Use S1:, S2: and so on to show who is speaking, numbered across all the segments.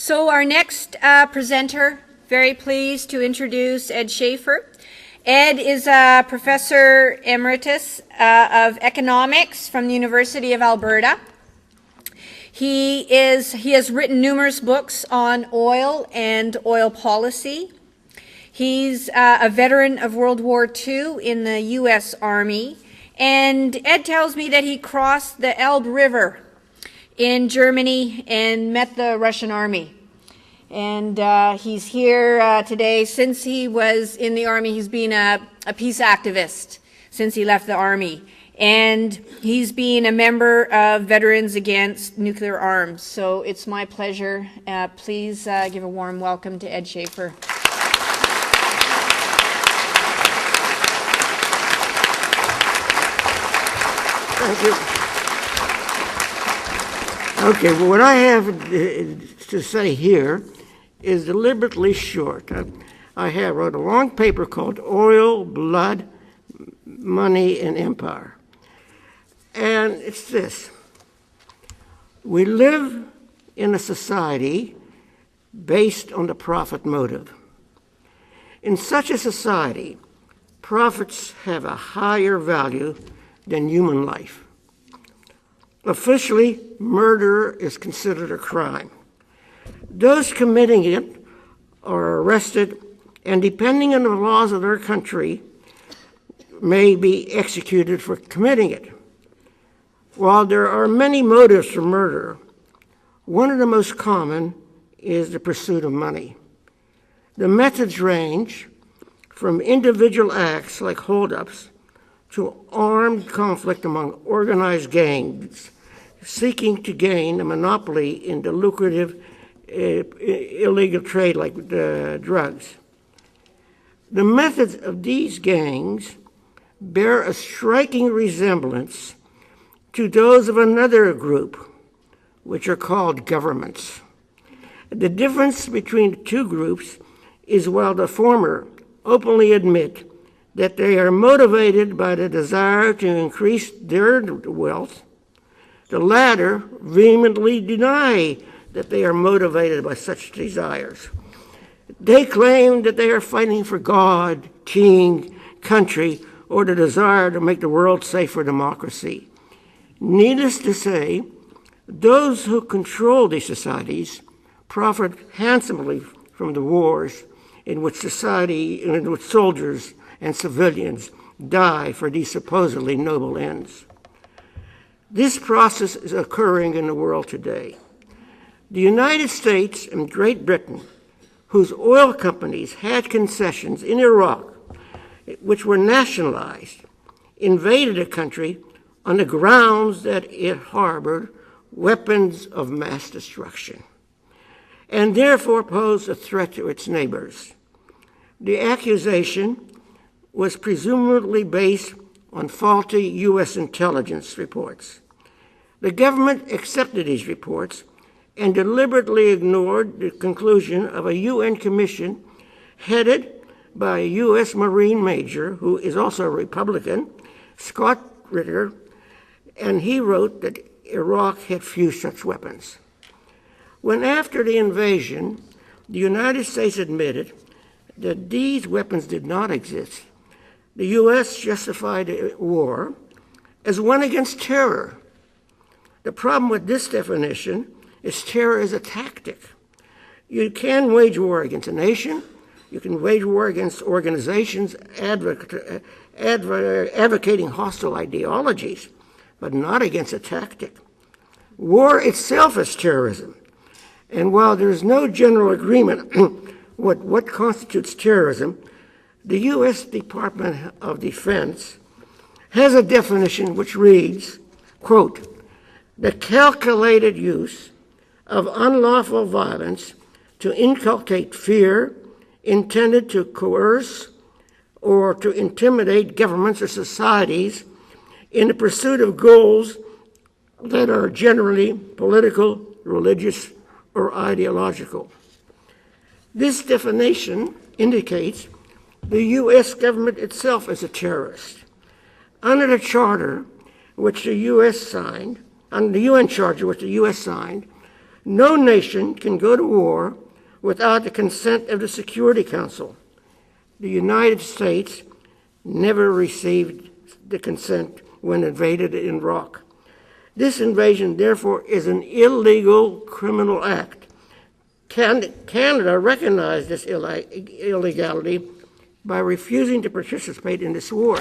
S1: So our next presenter, very pleased to introduce Ed Shaffer. Ed is a professor emeritus of economics from the University of Alberta. He has written numerous books on oil and oil policy. He's a veteran of World War II in the U.S. Army. And Ed tells me that he crossed the Elbe River in Germany and met the Russian army. And he's here today. Since he was in the army, he's been a peace activist since he left the army. And he's been a member of Veterans Against Nuclear Arms. So it's my pleasure. Please give a warm welcome to Ed Shaffer.
S2: Thank you. Okay, well, what I have to say here is deliberately short. I wrote a long paper called Oil, Blood, Money, and Empire. And it's this. We live in a society based on the profit motive. In such a society, profits have a higher value than human life. Officially, murder is considered a crime. Those committing it are arrested, and depending on the laws of their country, may be executed for committing it. While there are many motives for murder, one of the most common is the pursuit of money. The methods range from individual acts like holdups to armed conflict among organized gangs seeking to gain a monopoly in the lucrative illegal trade like drugs. The methods of these gangs bear a striking resemblance to those of another group, which are called governments. The difference between the two groups is while the former openly admit that they are motivated by the desire to increase their wealth, the latter vehemently deny that they are motivated by such desires. They claim that they are fighting for God, king, country, or the desire to make the world safe for democracy. Needless to say, those who control these societies profit handsomely from the wars in which soldiers and civilians die for these supposedly noble ends. This process is occurring in the world today. The United States and Great Britain, whose oil companies had concessions in Iraq, which were nationalized, invaded a country on the grounds that it harbored weapons of mass destruction, and therefore posed a threat to its neighbors. The accusation was presumably based on faulty U.S. intelligence reports. The government accepted these reports and deliberately ignored the conclusion of a UN commission headed by a U.S. Marine major, who is also a Republican, Scott Ritter, and he wrote that Iraq had few such weapons. When after the invasion, the United States admitted that these weapons did not exist, the U.S. justified the war as one against terror. The problem with this definition is terror is a tactic. You can wage war against a nation, you can wage war against organizations advocating hostile ideologies, but not against a tactic. War itself is terrorism. And while there is no general agreement what constitutes terrorism, the U.S. Department of Defense has a definition which reads, quote, the calculated use of unlawful violence to inculcate fear intended to coerce or to intimidate governments or societies in the pursuit of goals that are generally political, religious, or ideological. This definition indicates the U.S. government itself is a terrorist. Under the charter which the U.S. signed, under the UN charter which the U.S. signed, No nation can go to war without the consent of the Security Council. The United States never received the consent when invaded Iraq. This invasion, therefore, is an illegal criminal act. Canada recognized this illegality by refusing to participate in this war.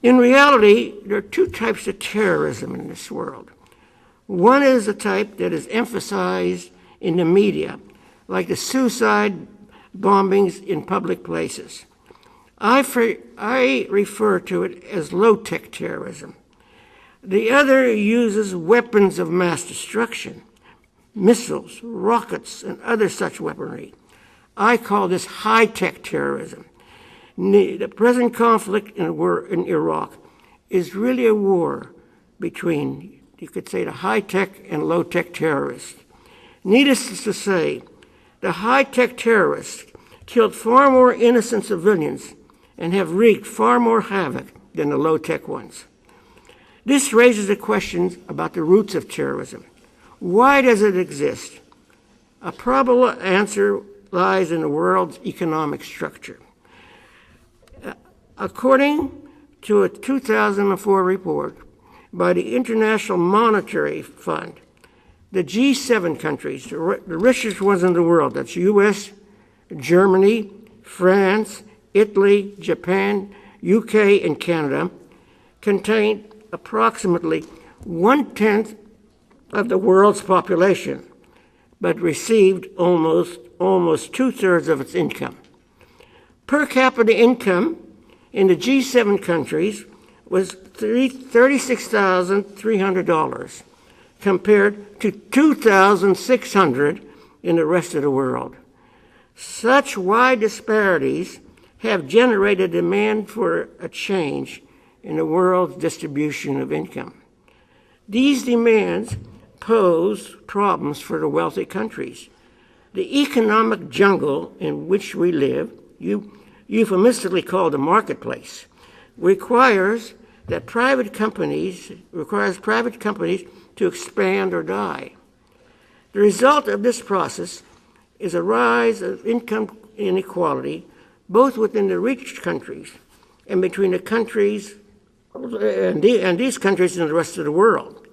S2: In reality, there are two types of terrorism in this world. One is the type that is emphasized in the media, like the suicide bombings in public places. I refer to it as low-tech terrorism. The other uses weapons of mass destruction, missiles, rockets, and other such weaponry. I call this high-tech terrorism. The present conflict in Iraq is really a war between, you could say, the high-tech and low-tech terrorists. Needless to say, the high-tech terrorists killed far more innocent civilians and have wreaked far more havoc than the low-tech ones. This raises the questions about the roots of terrorism. Why does it exist? A probable answer lies in the world's economic structure. According to a 2004 report by the International Monetary Fund, the G7 countries, the richest ones in the world, that's US, Germany, France, Italy, Japan, UK, and Canada, contain approximately 1/10 of the world's population, but received almost 2/3 of its income. Per capita income in the G7 countries was $36,300 compared to $2,600 in the rest of the world. Such wide disparities have generated demand for a change in the world's distribution of income. These demands pose problems for the wealthy countries. The economic jungle in which we live, euphemistically called the marketplace, requires private companies to expand or die. The result of this process is a rise of income inequality, both within the rich countries and between the countries and these countries and the rest of the world.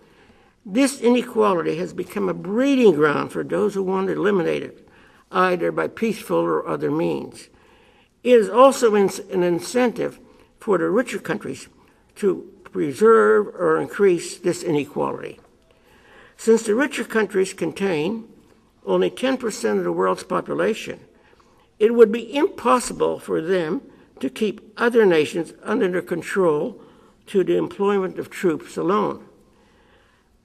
S2: This inequality has become a breeding ground for those who want to eliminate it, either by peaceful or other means. It is also an incentive for the richer countries to preserve or increase this inequality. Since the richer countries contain only 10% of the world's population, it would be impossible for them to keep other nations under their control to the employment of troops alone.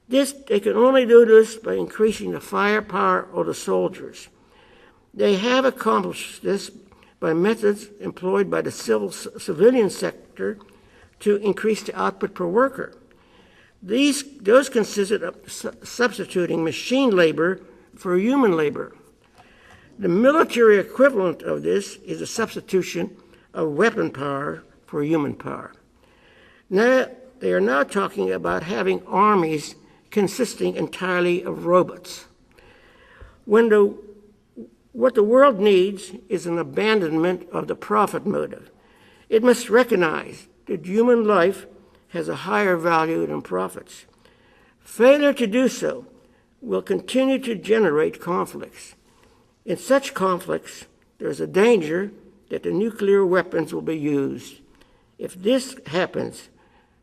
S2: They can only do this by increasing the firepower of the soldiers. They have accomplished this by methods employed by the civilian sector to increase the output per worker. Those consisted of substituting machine labor for human labor. The military equivalent of this is a substitution of weapon power for human power. Now, they are now talking about having armies consisting entirely of robots. What the world needs is an abandonment of the profit motive. It must recognize that human life has a higher value than profits. Failure to do so will continue to generate conflicts. In such conflicts, there is a danger that the nuclear weapons will be used. If this happens,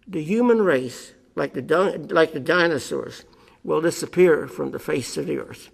S2: the human race, like the dinosaurs, will disappear from the face of the earth.